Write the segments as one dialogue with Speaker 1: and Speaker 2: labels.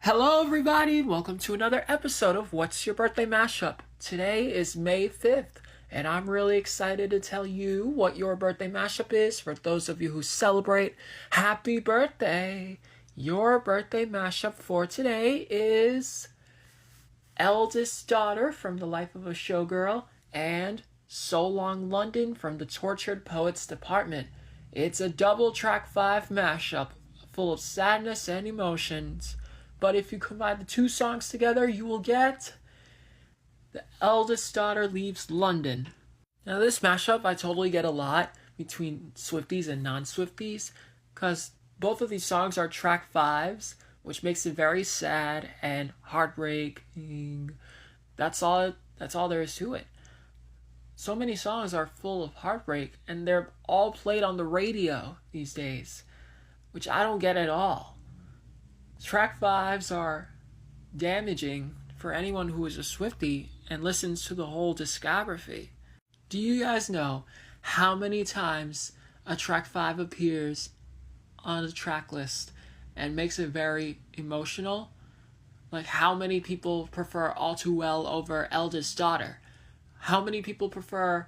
Speaker 1: Hello everybody, welcome to another episode of What's Your Birthday Mashup. Today is May 5th, and I'm really excited to tell you what your birthday mashup is. For those of you who celebrate, happy birthday! Your birthday mashup for today is Eldest Daughter from The Life of a Showgirl and So Long London from the Tortured Poets Department. It's a double track 5 mashup full of sadness and emotions. But if you combine the two songs together, you will get The Eldest Daughter Leaves London. Now this mashup I totally get a lot between Swifties and non-Swifties, because both of these songs are track 5s, which makes it very sad and heartbreaking. That's all there is to it. So many songs are full of heartbreak, and they're all played on the radio these days, which I don't get at all. Track 5s are damaging for anyone who is a Swiftie and listens to the whole discography. Do you guys know how many times a track 5 appears on a track list and makes it very emotional? Like how many people prefer All Too Well over Eldest Daughter? How many people prefer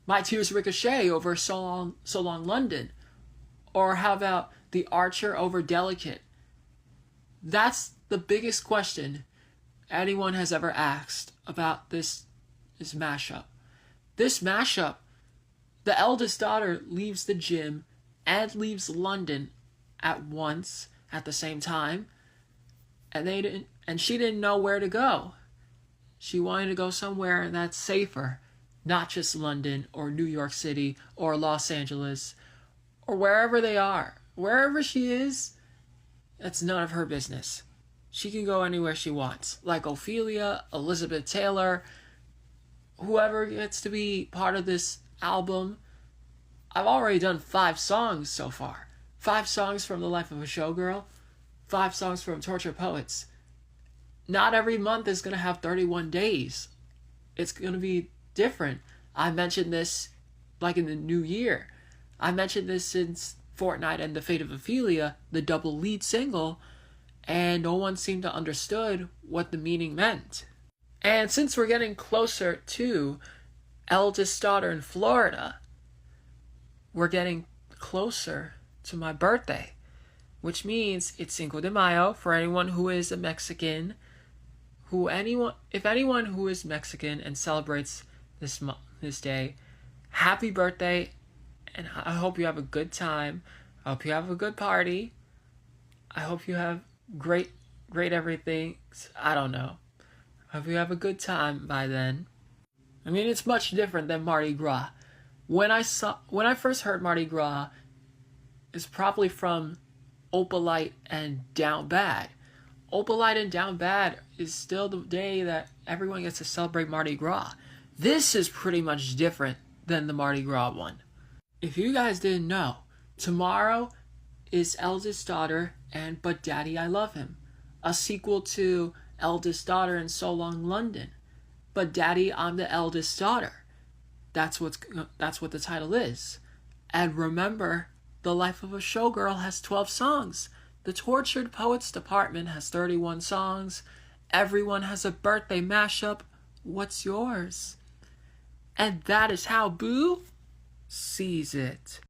Speaker 1: My Tears Ricochet over So Long London? Or how about The Archer over Delicate? That's the biggest question anyone has ever asked about this mashup. This mashup, the eldest daughter leaves the gym and leaves London at once at the same time, and she didn't know where to go. She wanted to go somewhere that's safer, not just London or New York City or Los Angeles or wherever they are. Wherever she is, that's none of her business. She can go anywhere she wants. Like Ophelia, Elizabeth Taylor, whoever gets to be part of this album. I've already done 5 songs so far. 5 songs from The Life of a Showgirl. 5 songs from Tortured Poets. Not every month is going to have 31 days. It's going to be different. I mentioned this like in the new year. I mentioned this since Fortnite and the Fate of Ophelia, the double lead single, and no one seemed to understood what the meaning meant. And since we're getting closer to Eldest Daughter in Florida, we're getting closer to my birthday, which means it's Cinco de Mayo for anyone who is a Mexican. If anyone who is Mexican and celebrates this day, happy birthday. And I hope you have a good time. I hope you have a good party. I hope you have great everything. I don't know. I hope you have a good time by then. I mean, it's much different than Mardi Gras. When I first heard Mardi Gras, it's probably from Opalite and Down Bad. Opalite and Down Bad is still the day that everyone gets to celebrate Mardi Gras. This is pretty much different than the Mardi Gras one. If you guys didn't know, tomorrow is Eldest Daughter and But Daddy I Love Him, a sequel to Eldest Daughter and So Long London. But Daddy, I'm the Eldest Daughter. That's what the title is. And remember, The Life of a Showgirl has 12 songs. The Tortured Poets Department has 31 songs. Everyone has a birthday mashup. What's yours? And that is how Boo sees it.